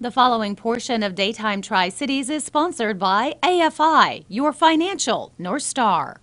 The following portion of Daytime Tri-Cities is sponsored by AFI, your financial North Star.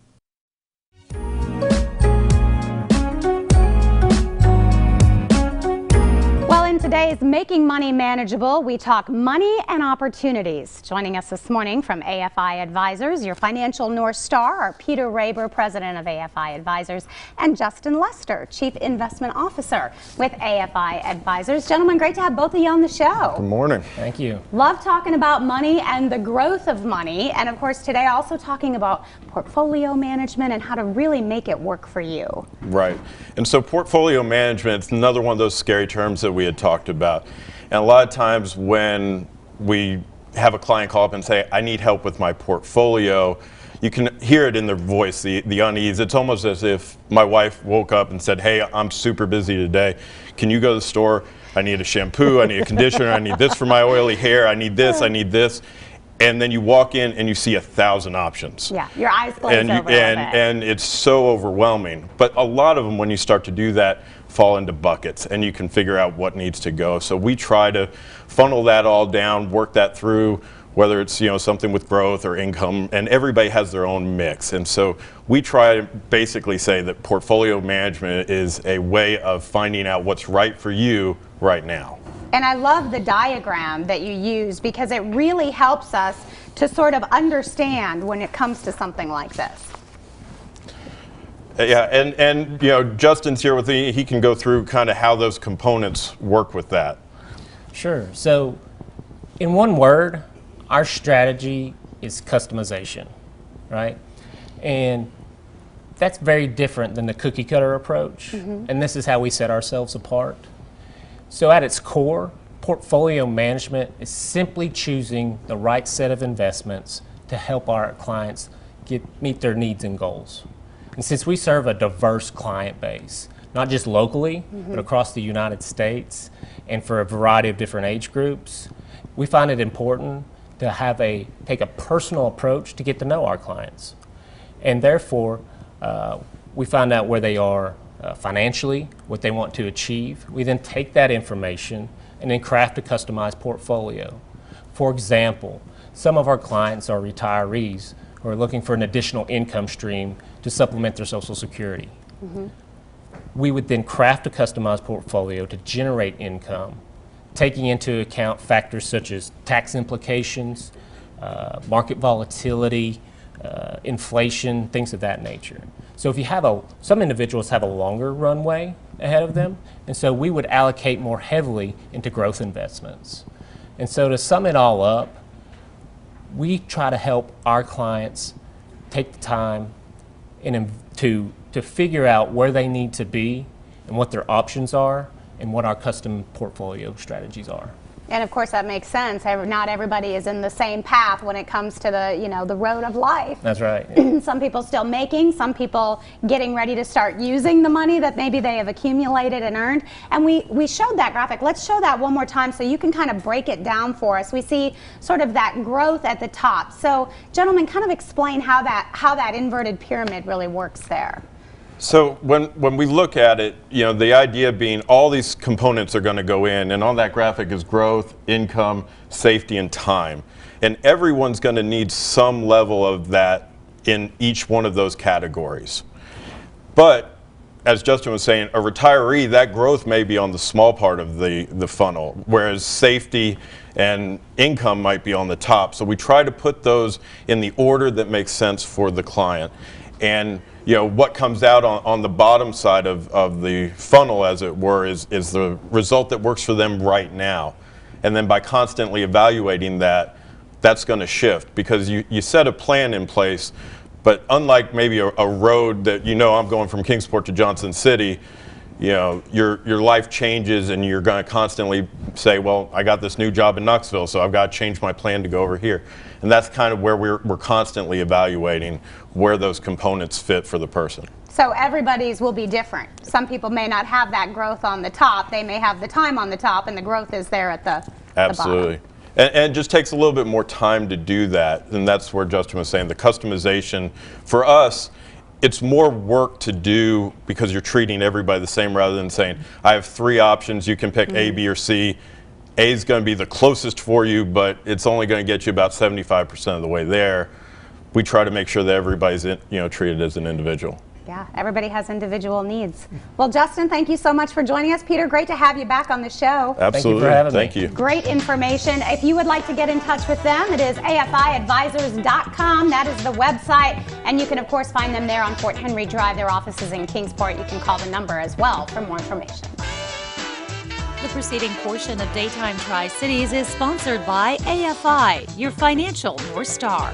Well, in today's Making Money Manageable, we talk money and opportunities. Joining us this morning from AFI Advisors, your financial North Star, are Peter Raber, president of AFI Advisors, and Justin Lester, chief investment officer with AFI Advisors. Gentlemen, great to have both of you on the show. Good morning. Thank you. Love talking about money and the growth of money, and of course today also talking about portfolio management and how to really make it work for you. Right. And so portfolio management is another one of those scary terms that we had talked about. And a lot of times when we have a client call up and say, I need help with my portfolio, you can hear it in their voice, the unease. It's almost as if my wife woke up and said, hey, I'm super busy today. Can you go to the store? I need a shampoo, I need a conditioner, I need this for my oily hair, I need this, I need this. And then you walk in and you see 1,000 options. Yeah, your eyes glaze over a little bit. And it's so overwhelming. But a lot of them, when you start to do that, fall into buckets, and you can figure out what needs to go. So we try to funnel that all down, work that through, whether it's something with growth or income, and everybody has their own mix. And so we try to basically say that portfolio management is a way of finding out what's right for you right now. And I love the diagram that you use because it really helps us to sort of understand when it comes to something like this. Yeah, and Justin's here with me. He can go through kind of how those components work with that. Sure. So in one word, our strategy is customization, right? And that's very different than the cookie cutter approach. And this is how we set ourselves apart. So at its core, portfolio management is simply choosing the right set of investments to help our clients meet their needs and goals. And since we serve a diverse client base, not just locally, but across the United States and for a variety of different age groups, we find it important to take a personal approach to get to know our clients. And therefore, we find out where they are financially, what they want to achieve. We then take that information and then craft a customized portfolio. For example, some of our clients are retirees who are looking for an additional income stream to supplement their Social Security. We would then craft a customized portfolio to generate income, taking into account factors such as tax implications, market volatility, inflation, things of that nature. So if you have some individuals have a longer runway ahead of them, and so we would allocate more heavily into growth investments. And so to sum it all up, we try to help our clients take the time to figure out where they need to be and what their options are and what our custom portfolio strategies are. And of course that makes sense. Not everybody is in the same path when it comes to the road of life. That's right. Some people still making, some people getting ready to start using the money that maybe they have accumulated and earned. And we showed that graphic. Let's show that one more time so you can kind of break it down for us. We see sort of that growth at the top. So gentlemen, kind of explain how that inverted pyramid really works there. So when we look at it, the idea being all these components are going to go in, and on that graphic is growth, income, safety, and time. And everyone's going to need some level of that in each one of those categories. But as Justin was saying, a retiree, that growth may be on the small part of the funnel, whereas safety and income might be on the top. So we try to put those in the order that makes sense for the client. And what comes out on the bottom side of the funnel, as it were, is the result that works for them right now. And then by constantly evaluating that, that's going to shift because you set a plan in place, but unlike maybe a road that I'm going from Kingsport to Johnson City, your life changes and you're going to constantly say, well, I got this new job in Knoxville, so I've got to change my plan to go over here. And that's kind of where we're constantly evaluating where those components fit for the person. So everybody's will be different. Some people may not have that growth on the top. They may have the time on the top and the growth is there at the Absolutely. bottom. And it just takes a little bit more time to do that. And that's where Justin was saying the customization. For us, it's more work to do because you're treating everybody the same rather than saying, I have 3 options, you can pick A, B, or C. A is going to be the closest for you, but it's only going to get you about 75% of the way there. We try to make sure that everybody's treated as an individual. Yeah, everybody has individual needs. Well, Justin, thank you so much for joining us. Peter, great to have you back on the show. Absolutely. Thank you for having me. Thank you. Great information. If you would like to get in touch with them, it is afiadvisors.com. That is the website. And you can, of course, find them there on Fort Henry Drive. Their office is in Kingsport. You can call the number as well for more information. The preceding portion of Daytime Tri-Cities is sponsored by AFI, your financial North Star.